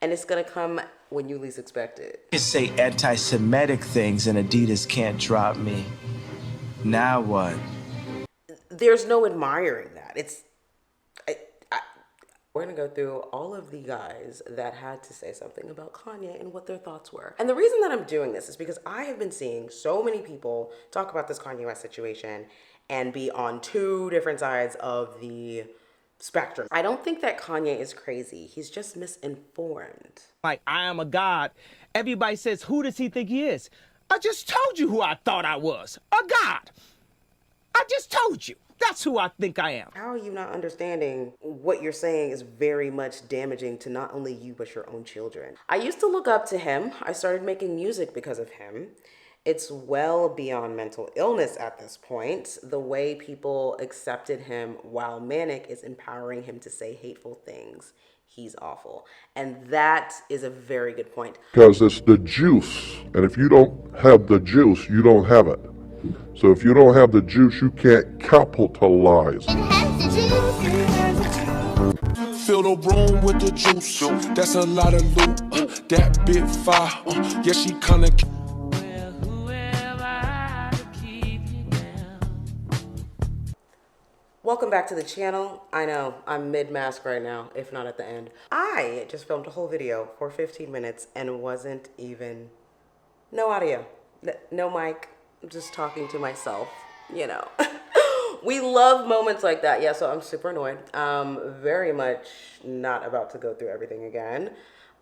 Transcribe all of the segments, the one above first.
And it's gonna come when you least expect it. You say anti-Semitic things and Adidas can't drop me. Now what? There's no admiring that. We're gonna go through all of the guys that had to say something about Kanye and what their thoughts were. And the reason that I'm doing this is because I have been seeing so many people talk about this Kanye West situation and be on two different sides of the spectrum. I don't think that Kanye is crazy. He's just misinformed. Like, I am a god. Everybody says, who does he think he is? I just told you who I thought I was. A god. I just told you. That's who I think I am. How are you not understanding what you're saying is very much damaging to not only you, but your own children? I used to look up to him. I started making music because of him. It's well beyond mental illness at this point. The way people accepted him while manic is empowering him to say hateful things. He's awful. And that is a very good point. Because it's the juice. And if you don't have the juice, you don't have it. So if you don't have the juice, you can't capitalize. Fill the room with the juice. That's a lot of loot. That bit fire. Yeah, she kinda. Welcome back to the channel. I know I'm mid-mask right now, if not at the end. I just filmed a whole video for 15 minutes and wasn't even, no audio, no mic, I'm just talking to myself, you know. We love moments like that. Yeah, so I'm super annoyed. Very much not about to go through everything again.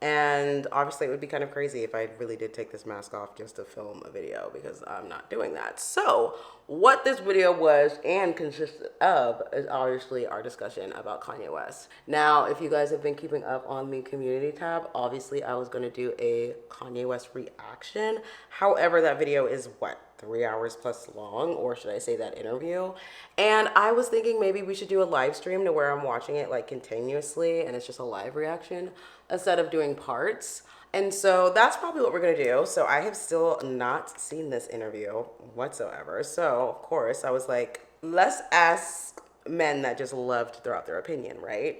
And obviously it would be kind of crazy if I really did take this mask off just to film a video, because I'm not doing that. So what this video was and consisted of is obviously our discussion about Kanye West. Now, if you guys have been keeping up on the community tab, obviously I was going to do a Kanye West reaction. However, that video is what, 3 hours plus long, or should I say that interview? And I was thinking maybe we should do a live stream to where I'm watching it like continuously and it's just a live reaction instead of doing parts. And so that's probably what we're gonna do. So I have still not seen this interview whatsoever. So of course I was like, let's ask men that just love to throw out their opinion, right?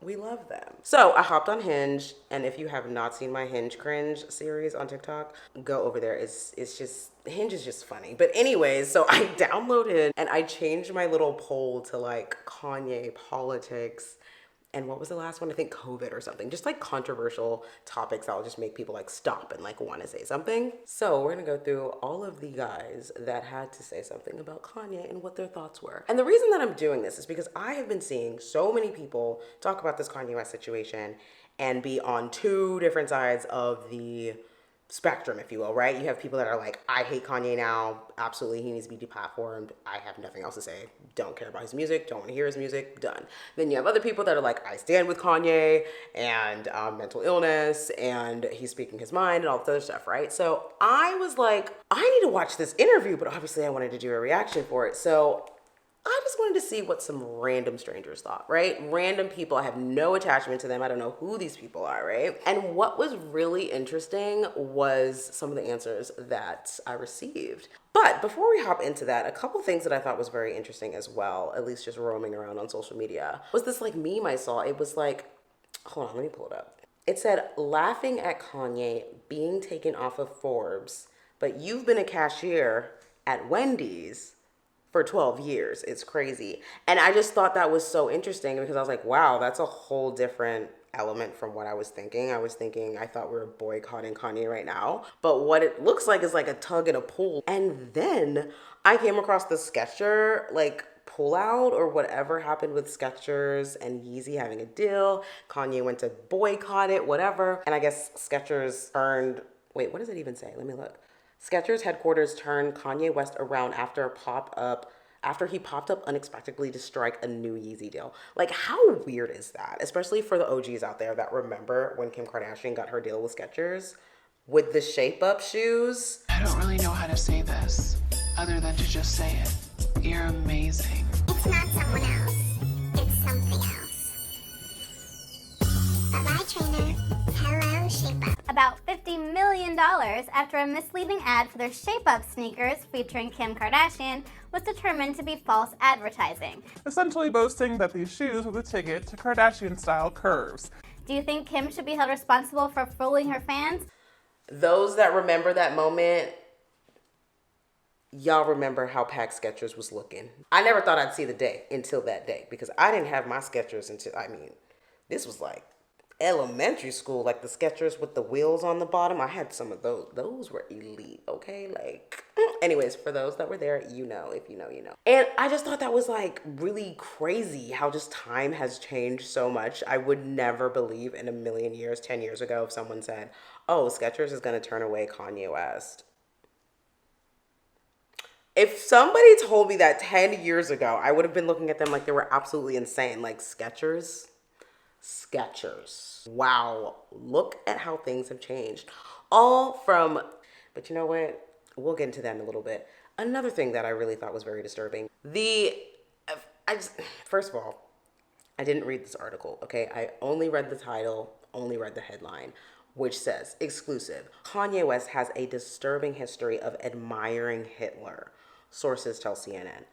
We love them. So I hopped on Hinge, and if you have not seen my Hinge cringe series on TikTok, go over there. It's just, Hinge is just funny. But anyways, so I downloaded and I changed my little poll to like Kanye, politics, and what was the last one? I think COVID or something. Just like controversial topics that will just make people like stop and like want to say something. So we're gonna go through all of the guys that had to say something about Kanye and what their thoughts were. And the reason that I'm doing this is because I have been seeing so many people talk about this Kanye West situation and be on two different sides of the spectrum, if you will, right? You have people that are like, I hate Kanye now. Absolutely, he needs to be deplatformed. I have nothing else to say. Don't care about his music. Don't want to hear his music. Done. Then you have other people that are like, I stand with Kanye and mental illness and he's speaking his mind and all this other stuff, right? So I was like, I need to watch this interview, but obviously I wanted to do a reaction for it. So I just wanted to see what some random strangers thought, right? Random people, I have no attachment to them. I don't know who these people are, right? And what was really interesting was some of the answers that I received. But before we hop into that, a couple things that I thought was very interesting as well, at least just roaming around on social media, was this like meme I saw. It was like, hold on, let me pull it up. It said, laughing at Kanye being taken off of Forbes, but you've been a cashier at Wendy's for 12 years. It's crazy. And I just thought that was so interesting because I was like, wow, that's a whole different element from what I was thinking. I thought we were boycotting Kanye right now. But what it looks like is like a tug and a pull. And then I came across the Skechers like pullout or whatever happened with Skechers and Yeezy having a deal. Kanye went to boycott it, whatever. And I guess Skechers turned, wait, what does it even say? Let me look. Skechers headquarters turned Kanye West around after he popped up unexpectedly to strike a new Yeezy deal. Like, how weird is that? Especially for the OGs out there that remember when Kim Kardashian got her deal with Skechers with the shape-up shoes. I don't really know how to say this other than to just say it. You're amazing. It's not someone else. It's something else. Bye-bye, trainer. Hello, shape-up. About $50 million after a misleading ad for their shape-up sneakers featuring Kim Kardashian was determined to be false advertising. Essentially boasting that these shoes were the ticket to Kardashian-style curves. Do you think Kim should be held responsible for fooling her fans? Those that remember that moment, y'all remember how packed Skechers was looking. I never thought I'd see the day until that day because I didn't have my Skechers until, this was like elementary school, like the Skechers with the wheels on the bottom. I had some of those. Those were elite, okay? Like, anyways, for those that were there, you know, if you know, you know. And I just thought that was like really crazy how just time has changed so much. I would never believe in a million years, 10 years ago, if someone said, oh, Skechers is going to turn away Kanye West. If somebody told me that 10 years ago, I would have been looking at them like they were absolutely insane. Like, Skechers? Skechers. Wow. Look at how things have changed. All from, but you know what? We'll get into that in a little bit. Another thing that I really thought was very disturbing. First of all, I didn't read this article, okay? I only read the title, only read the headline, which says, exclusive, Kanye West has a disturbing history of admiring Hitler. Sources tell CNN.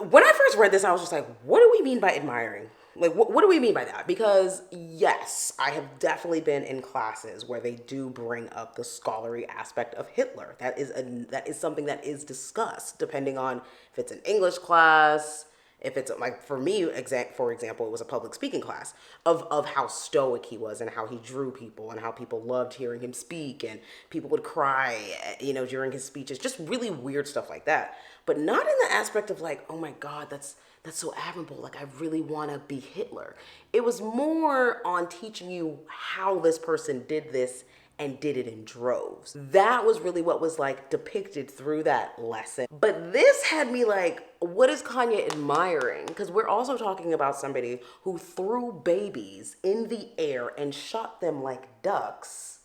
When I first read this, I was just like, what do we mean by admiring? Like, what do we mean by that? Because yes, I have definitely been in classes where they do bring up the scholarly aspect of Hitler. That is something that is discussed depending on if it's an English class, if it's like, for me, for example, it was a public speaking class of how stoic he was and how he drew people and how people loved hearing him speak and people would cry, you know, during his speeches, just really weird stuff like that. But not in the aspect of like, oh my God, that's so admirable. Like, I really want to be Hitler. It was more on teaching you how this person did this and did it in droves. That was really what was like depicted through that lesson. But this had me like, what is Kanye admiring? Because we're also talking about somebody who threw babies in the air and shot them like ducks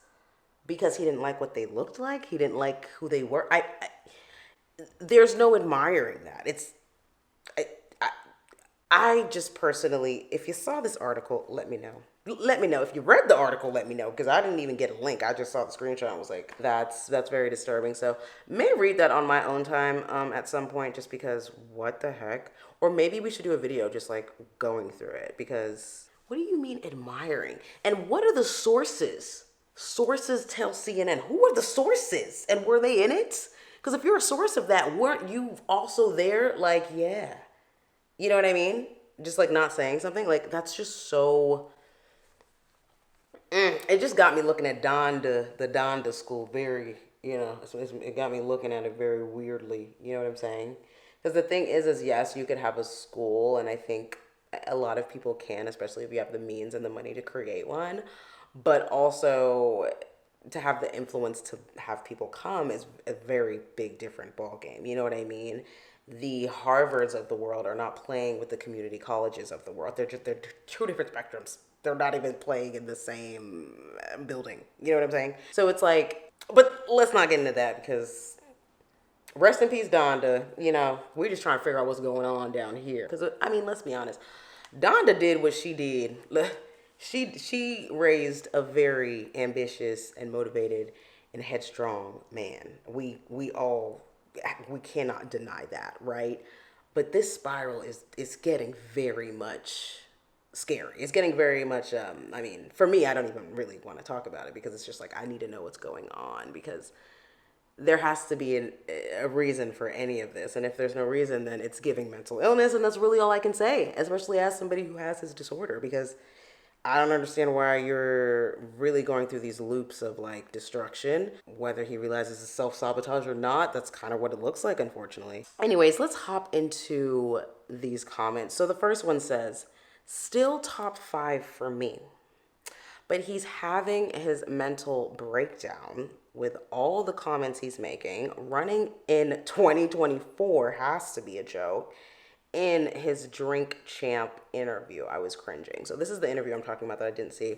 because he didn't like what they looked like. He didn't like who they were. There's no admiring that. I just personally, if you saw this article, let me know. Let me know. If you read the article, let me know, because I didn't even get a link. I just saw the screenshot and was like, that's very disturbing. So may read that on my own time at some point, just because what the heck? Or maybe we should do a video just like going through it, because what do you mean admiring? And what are the sources? Sources tell CNN. Who are the sources? And were they in it? Because if you're a source of that, weren't you also there? Like, yeah. You know what I mean? Just like not saying something. Like, that's just so... It just got me looking at the Donda school very, you know, it got me looking at it very weirdly. You know what I'm saying? Because the thing is yes, you could have a school, and I think a lot of people can, especially if you have the means and the money to create one. But also, to have the influence to have people come is a very big different ball game. You know what I mean? The Harvards of the world are not playing with the community colleges of the world. They're two different spectrums. They're not even playing in the same building. You know what I'm saying? So it's like, but let's not get into that, because rest in peace, Donda. You know, we're just trying to figure out what's going on down here. Because, I mean, let's be honest. Donda did what she did. She raised a very ambitious and motivated and headstrong man. We cannot deny that, right? But this spiral is getting very much scary. It's getting very much, I mean, for me, I don't even really want to talk about it, because it's just like, I need to know what's going on, because there has to be a reason for any of this. And if there's no reason, then it's giving mental illness. And that's really all I can say, especially as somebody who has this disorder, because I don't understand why you're really going through these loops of like destruction. Whether he realizes it's self-sabotage or not, that's kind of what it looks like, unfortunately. Anyways, let's hop into these comments. So the first one says, still top 5 for me, but he's having his mental breakdown with all the comments he's making. Running in 2024 has to be a joke. In his Drink Champ interview, I was cringing. So this is the interview I'm talking about that I didn't see.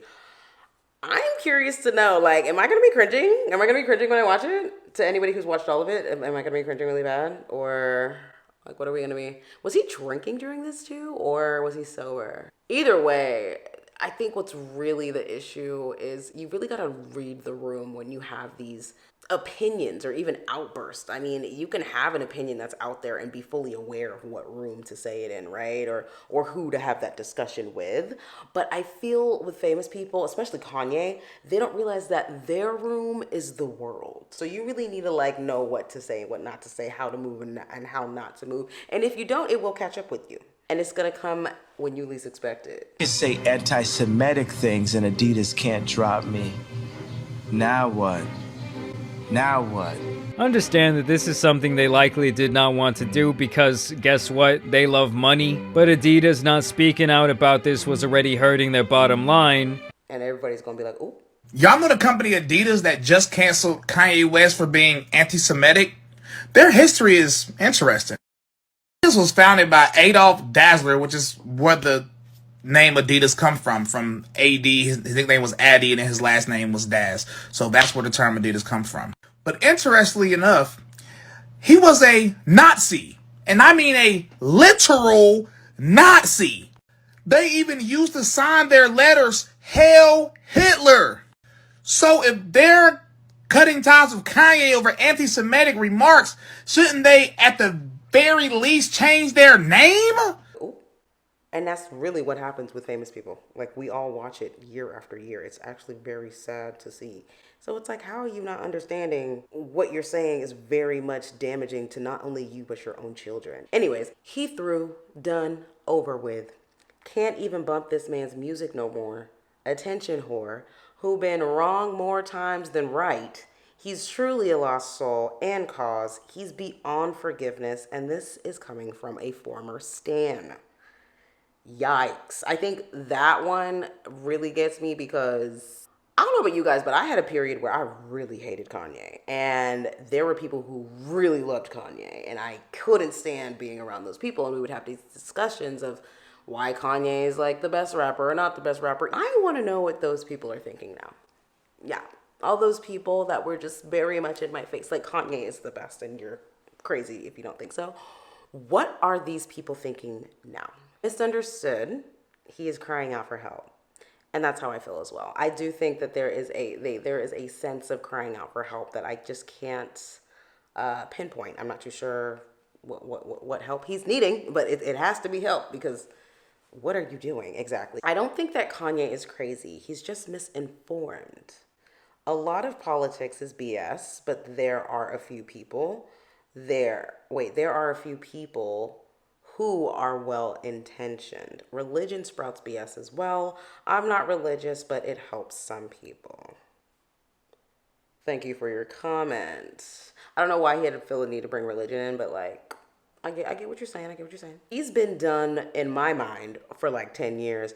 I'm curious to know, like, am I going to be cringing? Am I going to be cringing when I watch it? To anybody who's watched all of it, am I going to be cringing really bad? Or, like, what are we going to be? Was he drinking during this too? Or was he sober? Either way, I think what's really the issue is you really got to read the room when you have these opinions or even outbursts. I mean, you can have an opinion that's out there and be fully aware of what room to say it in, right? Or who to have that discussion with. But I feel with famous people, especially Kanye, they don't realize that their room is the world. So you really need to like know what to say, what not to say, how to move and how not to move. And if you don't, it will catch up with you. And it's gonna come when you least expect it. You say anti-Semitic things and Adidas can't drop me. Now what? Now what? Understand that this is something they likely did not want to do because, guess what? They love money. But Adidas not speaking out about this was already hurting their bottom line. And everybody's gonna be like, ooh. Y'all know the company Adidas that just canceled Kanye West for being anti-Semitic? Their history is interesting. This was founded by Adolf Dassler, which is where the name Adidas comes from AD. His nickname was Addy, and his last name was Daz. So that's where the term Adidas comes from. But interestingly enough, he was a Nazi. And I mean a literal Nazi. They even used to sign their letters, Hail Hitler. So if they're cutting ties with Kanye over anti-Semitic remarks, shouldn't they at the very least change their name? Ooh. And that's really what happens with famous people. Like, we all watch it year after year. It's actually very sad to see. So it's like, how are you not understanding what you're saying is very much damaging to not only you, but your own children? Anyways, he through, done, over with. Can't even bump this man's music no more. Attention whore, who been wrong more times than right. He's truly a lost soul and cause. He's beyond forgiveness, and this is coming from a former stan. Yikes. I think that one really gets me because I don't know about you guys, but I had a period where I really hated Kanye. And there were people who really loved Kanye, and I couldn't stand being around those people. And we would have these discussions of why Kanye is like the best rapper or not the best rapper. I want to know what those people are thinking now. Yeah. All those people that were just very much in my face, like Kanye is the best and you're crazy if you don't think so. What are these people thinking now? Misunderstood, he is crying out for help. And that's how I feel as well. I do think that there is a sense of crying out for help that I just can't pinpoint. I'm not too sure what help he's needing, but it has to be help because what are you doing exactly? I don't think that Kanye is crazy. He's just misinformed. A lot of politics is BS, but there are a few people who are well-intentioned. Religion sprouts BS as well. I'm not religious, but it helps some people. Thank you for your comment. I don't know why he had to feel the need to bring religion in, but like, I get what you're saying. He's been done in my mind for like 10 years.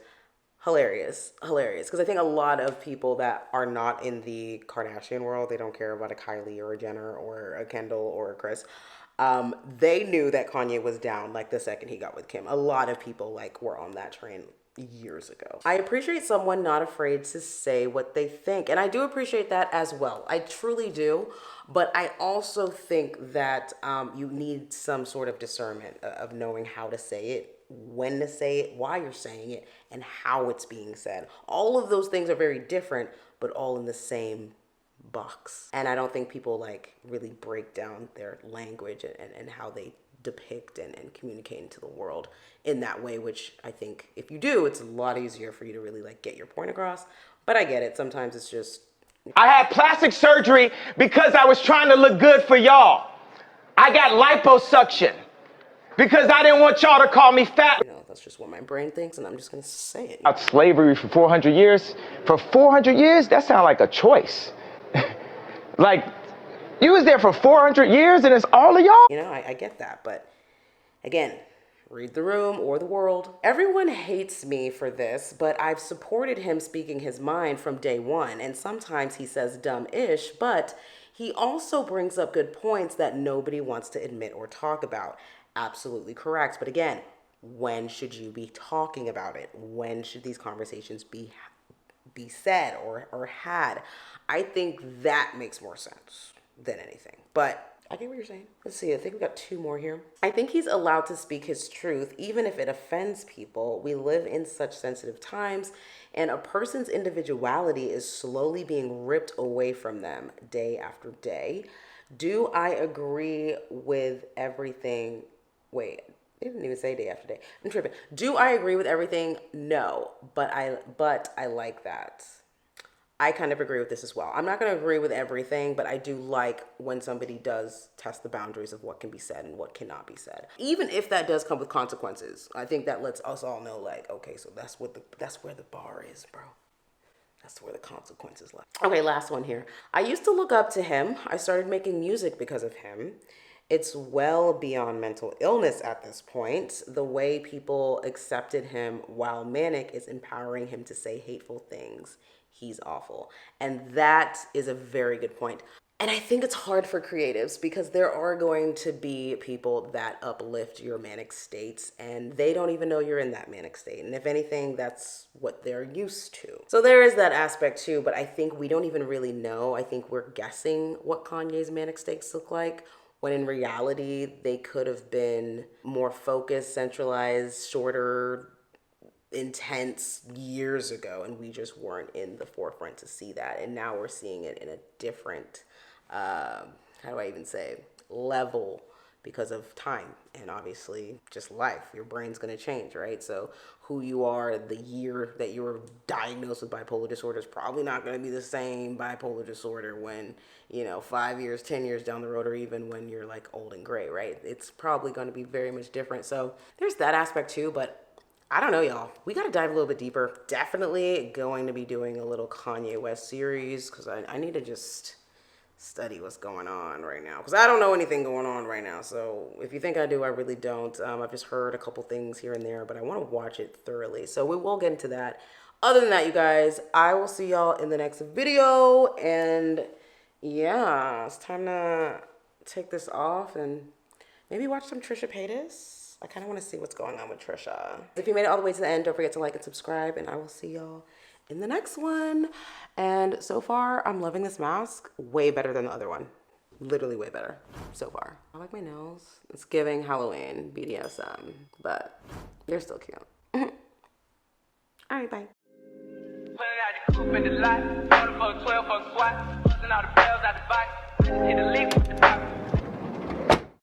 Hilarious. Because I think a lot of people that are not in the Kardashian world, they don't care about a Kylie or a Jenner or a Kendall or a Kris. They knew that Kanye was down like the second he got with Kim. A lot of people like were on that train years ago. I appreciate someone not afraid to say what they think. And I do appreciate that as well. I truly do. But I also think that you need some sort of discernment of knowing how to say it, when to say it, why you're saying it, and how it's being said. All of those things are very different, but all in the same box. And I don't think people like really break down their language and how they depict and communicate into the world in that way, which I think if you do, it's a lot easier for you to really like get your point across. But I get it. Sometimes it's just... I had plastic surgery because I was trying to look good for y'all. I got liposuction because I didn't want y'all to call me fat. You know, that's just what my brain thinks, and I'm just going to say it. Out slavery for 400 years. For 400 years, that sounds like a choice. Like, you was there for 400 years and it's all of y'all? You know, I get that, but again, read the room or the world. Everyone hates me for this, but I've supported him speaking his mind from day one, and sometimes he says dumb-ish, but he also brings up good points that nobody wants to admit or talk about. Absolutely correct, but again, when should you be talking about it? When should these conversations be said or had? I think that makes more sense than anything. But I get what you're saying. Let's see, I think we got 2 more here. I think he's allowed to speak his truth, even if it offends people. We live in such sensitive times, and a person's individuality is slowly being ripped away from them day after day. Do I agree with everything? Wait, they didn't even say day after day. I'm tripping. Do I agree with everything? No, but I like that. I kind of agree with this as well. I'm not going to agree with everything, but I do like when somebody does test the boundaries of what can be said and what cannot be said. Even if that does come with consequences, I think that lets us all know, like, okay, so that's where the bar is, bro. That's where the consequences lie. Okay, last one here. I used to look up to him. I started making music because of him. It's well beyond mental illness at this point. The way people accepted him while manic is empowering him to say hateful things. He's awful. And that is a very good point. And I think it's hard for creatives because there are going to be people that uplift your manic states and they don't even know you're in that manic state. And if anything, that's what they're used to. So there is that aspect too, but I think we don't even really know. I think we're guessing what Kanye's manic states look like, when in reality, they could have been more focused, centralized, shorter, intense years ago, and we just weren't in the forefront to see that. And now we're seeing it in a different, how do I even say, level because of time and obviously just life. Your brain's going to change, right? So who you are the year that you were diagnosed with bipolar disorder is probably not going to be the same bipolar disorder when, 5 years, 10 years down the road, or even when you're like old and gray, right? It's probably going to be very much different. So there's that aspect too, but I don't know, y'all. We got to dive a little bit deeper. Definitely going to be doing a little Kanye West series because I need to just study what's going on right now because I don't know anything going on right now. So if you think I do, I really don't. I've just heard a couple things here and there, but I want to watch it thoroughly. So we will get into that. Other than that, you guys, I will see y'all in the next video. And yeah, it's time to take this off and maybe watch some Trisha Paytas. I kind of want to see what's going on with Trisha. If you made it all the way to the end, don't forget to like and subscribe, and I will see y'all in the next one. And so far, I'm loving this mask way better than the other one. Literally way better so far. I like my nails. It's giving Halloween, BDSM, but they're still cute. All right, bye. Put it out the coupe in the lot, 12 for a squat, all the bells out the box, hit the lick.